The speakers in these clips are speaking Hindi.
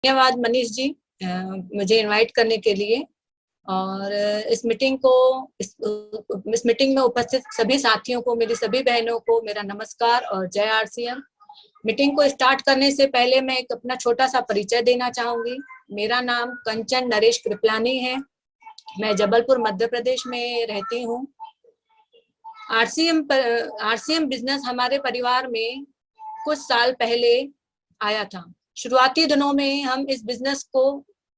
धन्यवाद मनीष जी, मुझे इनवाइट करने के लिए। और इस मीटिंग में उपस्थित सभी साथियों को, मेरी सभी बहनों को मेरा नमस्कार और जय आरसीएम। मीटिंग को स्टार्ट करने से पहले मैं एक अपना छोटा सा परिचय देना चाहूंगी। मेरा नाम कंचन नरेश कृपलानी है। मैं जबलपुर मध्य प्रदेश में रहती हूँ। आरसीएम बिजनेस हमारे परिवार में कुछ साल पहले आया था। शुरुआती दिनों में हम इस बिजनेस को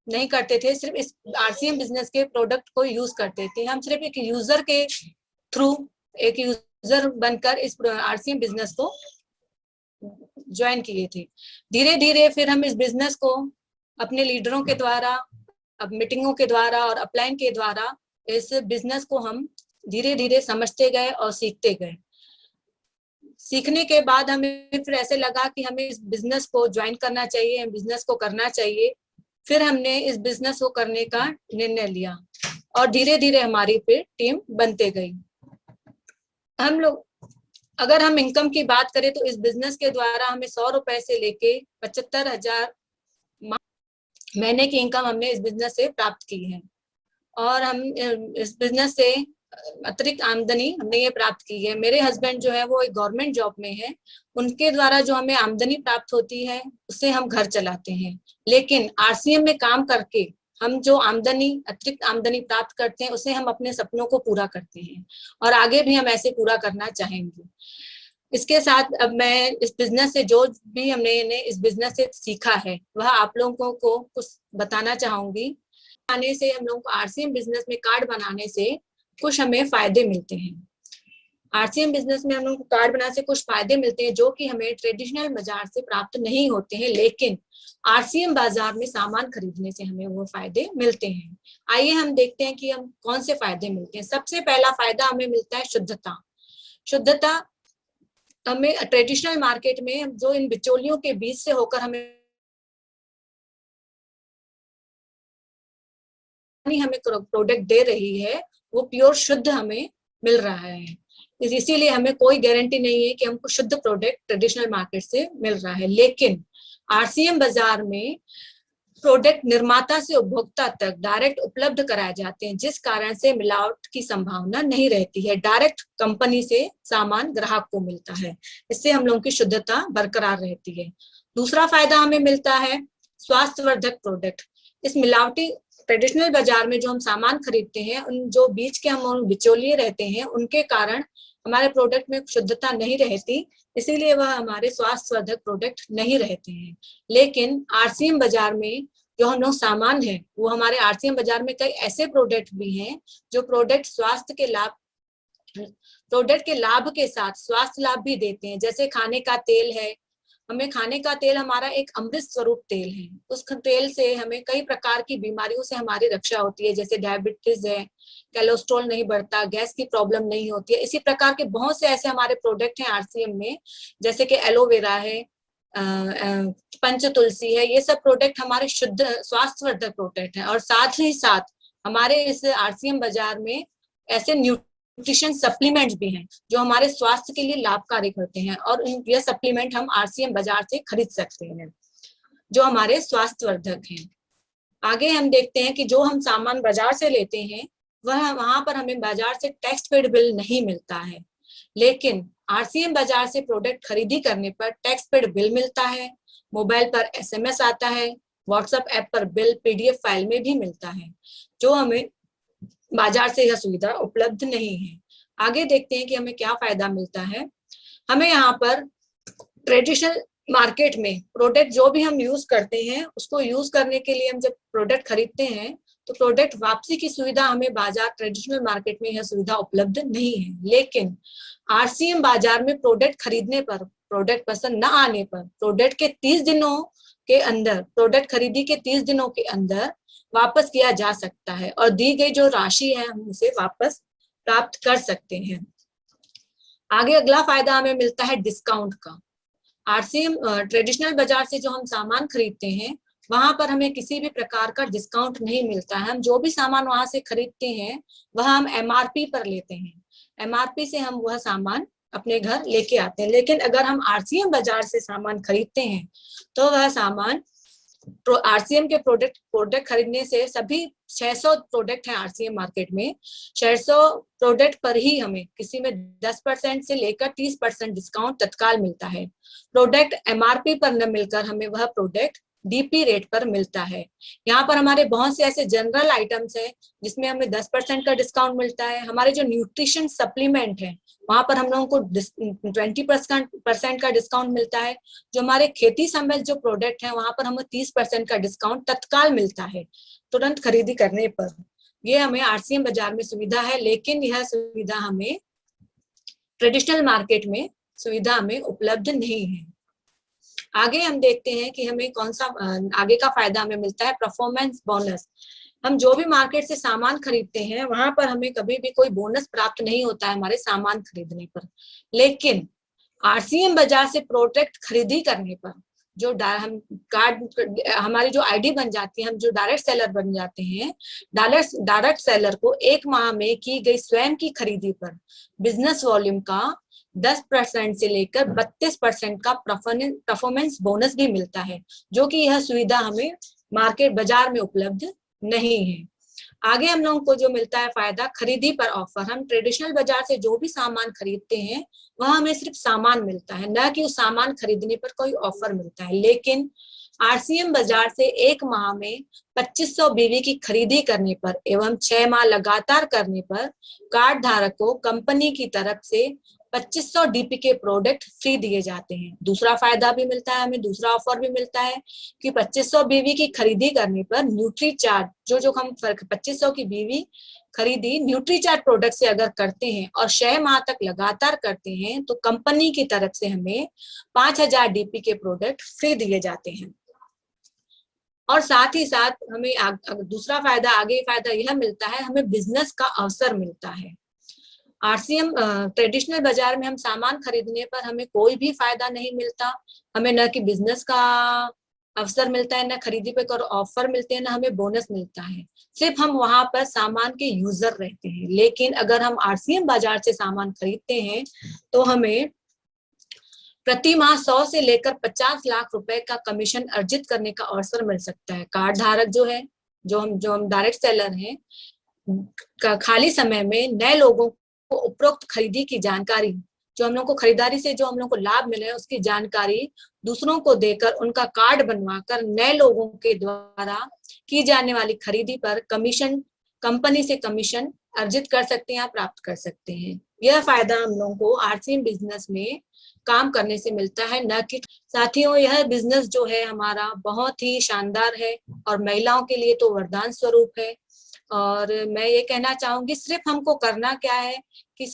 नहीं करते थे, सिर्फ इस आरसीएम बिजनेस के प्रोडक्ट को यूज करते थे। हम सिर्फ एक यूजर के थ्रू, एक यूजर बनकर इस आरसीएम बिजनेस को ज्वाइन किए थे। धीरे धीरे फिर हम इस बिजनेस को अपने लीडरों के द्वारा, अब मीटिंगों के द्वारा और अपलाइन के द्वारा इस बिजनेस को हम धीरे धीरे समझते गए और सीखते गए। सीखने के बाद हमें फिर ऐसे लगा कि हमें इस बिजनेस को ज्वाइन करना चाहिए, बिजनेस को करना चाहिए। फिर हमने इस बिजनेस को करने का निर्णय लिया और धीरे धीरे हमारी फिर टीम बनते गई। हम लोग, अगर हम इनकम की बात करें तो इस बिजनेस के द्वारा हमें 100 रुपए से लेके 75,000 महीने की इनकम हमने इस बिजनेस से प्राप्त की है। और हम इस बिजनेस से अतिरिक्त आमदनी हमने ये प्राप्त की है। मेरे हस्बैंड जो है वो एक गवर्नमेंट जॉब में है, उनके द्वारा जो हमें आमदनी प्राप्त होती है उससे हम घर चलाते हैं। लेकिन आरसीएम में काम करके हम जो अतिरिक्त आमदनी प्राप्त करते हैं उसे हम अपने सपनों को पूरा करते हैं और आगे भी हम ऐसे पूरा करना चाहेंगे। इसके साथ अब मैं इस बिजनेस से जो भी हमने इस बिजनेस से सीखा है वह आप लोगों को कुछ बताना चाहूंगी। आने से हम लोगों को आरसीएम बिजनेस में कार्ड बनाने से कुछ हमें फायदे मिलते हैं। आरसीएम बिजनेस में हम लोगों को कार्ड बनाने से कुछ फायदे मिलते हैं जो कि हमें ट्रेडिशनल बाजार से प्राप्त नहीं होते हैं, लेकिन आरसीएम बाजार में सामान खरीदने से हमें वो फायदे मिलते हैं। आइए हम देखते हैं कि हम कौन से फायदे मिलते हैं। सबसे पहला फायदा हमें मिलता है शुद्धता। शुद्धता हमें ट्रेडिशनल मार्केट में जो इन बिचौलियों के बीच से होकर हमें प्रोडक्ट दे रही है वो प्योर शुद्ध हमें मिल रहा है। इसीलिए हमें कोई गारंटी नहीं है कि हमको शुद्ध प्रोडक्ट ट्रेडिशनल मार्केट से मिल रहा है। लेकिन आरसीएम बाजार में प्रोडक्ट निर्माता से उपभोक्ता तक डायरेक्ट उपलब्ध कराए जाते हैं, जिस कारण से मिलावट की संभावना नहीं रहती है। डायरेक्ट कंपनी से सामान ग्राहक को मिलता है, इससे हम लोगों की शुद्धता बरकरार रहती है। दूसरा फायदा हमें मिलता है स्वास्थ्यवर्धक प्रोडक्ट। इस मिलावटी ट्रेडिशनल बाजार में जो हम सामान खरीदते हैं, उन जो बीच के हम बिचौलिए रहते हैं उनके कारण हमारे प्रोडक्ट में शुद्धता नहीं रहती, इसीलिए वह हमारे स्वास्थ्यवर्धक प्रोडक्ट नहीं रहते हैं। लेकिन आरसीएम बाजार में जो हम लोग सामान है वो हमारे आरसीएम बाजार में कई ऐसे प्रोडक्ट भी हैं जो प्रोडक्ट के लाभ के साथ स्वास्थ्य लाभ भी देते हैं। जैसे खाने का तेल है, हमें खाने का तेल हमारा एक अमृत स्वरूप तेल है। उस तेल से हमें कई प्रकार की बीमारियों से हमारी रक्षा होती है, जैसे डायबिटीज है, कोलेस्ट्रॉल नहीं बढ़ता, गैस की प्रॉब्लम नहीं होती है। इसी प्रकार के बहुत से ऐसे हमारे प्रोडक्ट हैं आरसीएम में, जैसे कि एलोवेरा है, पंच तुलसी है। ये सब प्रोडक्ट हमारे शुद्ध स्वास्थ्यवर्धक प्रोडक्ट है। और साथ ही साथ हमारे इस आरसीएम बाजार में ऐसे न्यूट्रिशन सप्लीमेंट्स भी हैं जो हमारे स्वास्थ्य के लिए लाभकारी होते हैं, और यह सप्लीमेंट हम आरसीएम बाजार से खरीद सकते हैं जो हमारे स्वास्थ्यवर्धक हैं। आगे हम देखते हैं कि जो हम सामान बाजार से लेते हैं वह वहां पर हमें बाजार से टैक्स पेड बिल नहीं मिलता है, लेकिन आरसीएम बाजार से प्रोडक्ट खरीदी करने पर टैक्स पेड बिल मिलता है। मोबाइल पर एसएमएस आता है, व्हाट्सएप ऐप पर बिल पीडीएफ फाइल में भी मिलता है, जो हमें बाजार से यह सुविधा उपलब्ध नहीं है। आगे देखते हैं कि हमें क्या फायदा मिलता है। हमें यहाँ पर ट्रेडिशनल मार्केट में प्रोडक्ट जो भी हम यूज करते हैं उसको यूज करने के लिए हम जब प्रोडक्ट खरीदते हैं तो प्रोडक्ट वापसी की सुविधा हमें बाजार ट्रेडिशनल मार्केट में यह सुविधा उपलब्ध नहीं है। लेकिन आरसीएम बाजार में प्रोडक्ट खरीदने पर, प्रोडक्ट पसंद न आने पर, प्रोडक्ट के 30 दिनों के अंदर, प्रोडक्ट खरीदी के 30 दिनों के अंदर वापस किया जा सकता है और दी गई जो राशि है हम उसे वापस प्राप्त कर सकते हैं। आगे अगला फायदा हमें मिलता है डिस्काउंट का। आरसीएम ट्रेडिशनल बाजार से जो हम सामान खरीदते हैं वहां पर हमें किसी भी प्रकार का डिस्काउंट नहीं मिलता है। हम जो भी सामान वहां से खरीदते हैं वह हम एमआरपी पर लेते हैं, एमआरपी से हम वह सामान अपने घर लेके आते हैं। लेकिन अगर हम आरसीएम बाजार से सामान खरीदते हैं तो वह सामान आरसीएम के प्रोडक्ट खरीदने से, सभी 600 प्रोडक्ट हैं आरसीएम मार्केट में, 600 प्रोडक्ट पर ही हमें किसी में 10% से लेकर 30% डिस्काउंट तत्काल मिलता है। प्रोडक्ट एमआरपी पर न मिलकर हमें वह प्रोडक्ट डीपी रेट पर मिलता है। यहाँ पर हमारे बहुत से ऐसे जनरल आइटम्स हैं जिसमें हमें 10% का डिस्काउंट मिलता है। हमारे जो न्यूट्रिशन सप्लीमेंट है वहां पर हम लोगों को 20% का डिस्काउंट मिलता है। जो हमारे खेती संबंधित जो प्रोडक्ट है वहां पर हमें 30% का डिस्काउंट तत्काल मिलता है तुरंत खरीदी करने पर। ये हमें आरसीएम बाजार में सुविधा है, लेकिन यह सुविधा हमें ट्रेडिशनल मार्केट में सुविधा हमें उपलब्ध नहीं है। आगे हम देखते हैं कि हमें कौन सा आगे का फायदा हमें मिलता है, परफॉर्मेंस बोनस। हम जो भी मार्केट से सामान खरीदते हैं वहां पर हमें कभी भी कोई बोनस प्राप्त नहीं होता है हमारे सामान खरीदने पर, लेकिन आरसीएम बाजार से प्रोडक्ट खरीदी करने पर जो हम कार्ड हमारी जो आईडी बन जाती है, हम जो डायरेक्ट सेलर बन जाते हैं, डायरेक्ट सेलर को 1 माह में की गई स्वयं की खरीदी पर बिजनेस वॉल्यूम का 10% से लेकर 32% का परफॉर्मेंस बोनस भी मिलता है, जो कि यह सुविधा हमें मार्केट बाजार में उपलब्ध नहीं है। आगे हम लोगों को जो मिलता है फायदा, खरीदी पर ऑफर। हम ट्रेडिशनल बाजार से जो भी सामान खरीदते हैं वह हमें सिर्फ सामान मिलता है, न कि उस सामान खरीदने पर कोई ऑफर मिलता है। लेकिन आरसीएम बाजार से 1 माह में 2500 बीवी की खरीदी करने पर एवं 6 माह लगातार करने पर कार्ड धारक को कंपनी की तरफ से 2500 डीपी के प्रोडक्ट फ्री दिए जाते हैं। दूसरा फायदा भी मिलता है हमें, दूसरा ऑफर भी मिलता है कि 2500 बीवी की खरीदी करने पर न्यूट्री चार्ट, जो हम 2500 की बीवी खरीदी न्यूट्री चार्ट प्रोडक्ट से अगर करते हैं और 6 माह तक लगातार करते हैं तो कंपनी की तरफ से हमें 5000 डीपी के प्रोडक्ट फ्री दिए जाते हैं। और साथ ही साथ हमें दूसरा फायदा, आगे फायदा यह मिलता है, हमें बिजनेस का अवसर मिलता है। आरसीएम ट्रेडिशनल बाजार में हम सामान खरीदने पर हमें कोई भी फायदा नहीं मिलता, हमें न कि बिजनेस का अवसर मिलता है, न खरीदी पे कोई ऑफर मिलते हैं, न हमें बोनस मिलता है। सिर्फ हम वहां पर सामान के यूजर रहते हैं। लेकिन अगर हम आरसीएम बाजार से सामान खरीदते हैं तो हमें प्रति माह 100 से लेकर 50 लाख रुपए का कमीशन अर्जित करने का अवसर मिल सकता है। कार्ड धारक जो है, जो हम डायरेक्ट सेलर हैं, खाली समय में नए लोगों को उपरोक्त खरीदी की जानकारी, जो हम लोग को खरीदारी से जो हम लोग को लाभ मिले उसकी जानकारी दूसरों को देकर उनका कार्ड बनवाकर नए लोगों के द्वारा की जाने वाली खरीदी पर कमीशन, कंपनी से कमीशन अर्जित कर सकते हैं, प्राप्त कर सकते हैं। यह फायदा हम लोगों को आरसीएम बिजनेस में काम करने से मिलता है, न कि साथियों यह बिजनेस जो है हमारा बहुत ही शानदार है और महिलाओं के लिए तो वरदान स्वरूप है। और मैं ये कहना चाहूंगी, सिर्फ हमको करना क्या है कि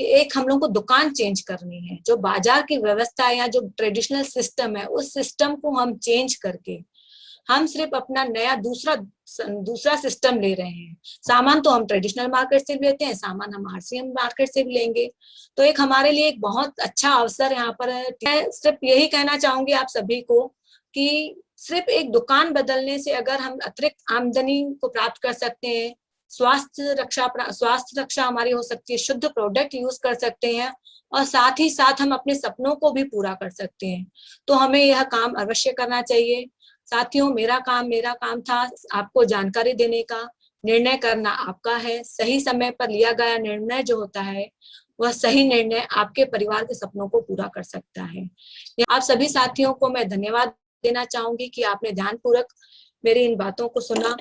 एक हम लोग को दुकान चेंज करनी है। जो बाजार की व्यवस्था है या जो ट्रेडिशनल सिस्टम है उस सिस्टम को हम चेंज करके हम सिर्फ अपना नया दूसरा सिस्टम ले रहे हैं। सामान तो हम ट्रेडिशनल मार्केट से लेते हैं, सामान हम आरसीएम मार्केट से भी लेंगे, तो एक हमारे लिए एक बहुत अच्छा अवसर यहाँ पर है। मैं सिर्फ यही कहना चाहूंगी आप सभी को कि सिर्फ एक दुकान बदलने से अगर हम अतिरिक्त आमदनी को प्राप्त कर सकते हैं, स्वास्थ्य रक्षा हमारी हो सकती है, शुद्ध प्रोडक्ट यूज कर सकते हैं और साथ ही साथ हम अपने सपनों को भी पूरा कर सकते हैं, तो हमें यह काम अवश्य करना चाहिए। साथियों मेरा काम था आपको जानकारी देने का, निर्णय करना आपका है। सही समय पर लिया गया निर्णय जो होता है वह सही निर्णय आपके परिवार के सपनों को पूरा कर सकता है। आप सभी साथियों को मैं धन्यवाद देना चाहूंगी कि आपने ध्यानपूर्वक मेरी इन बातों को सुना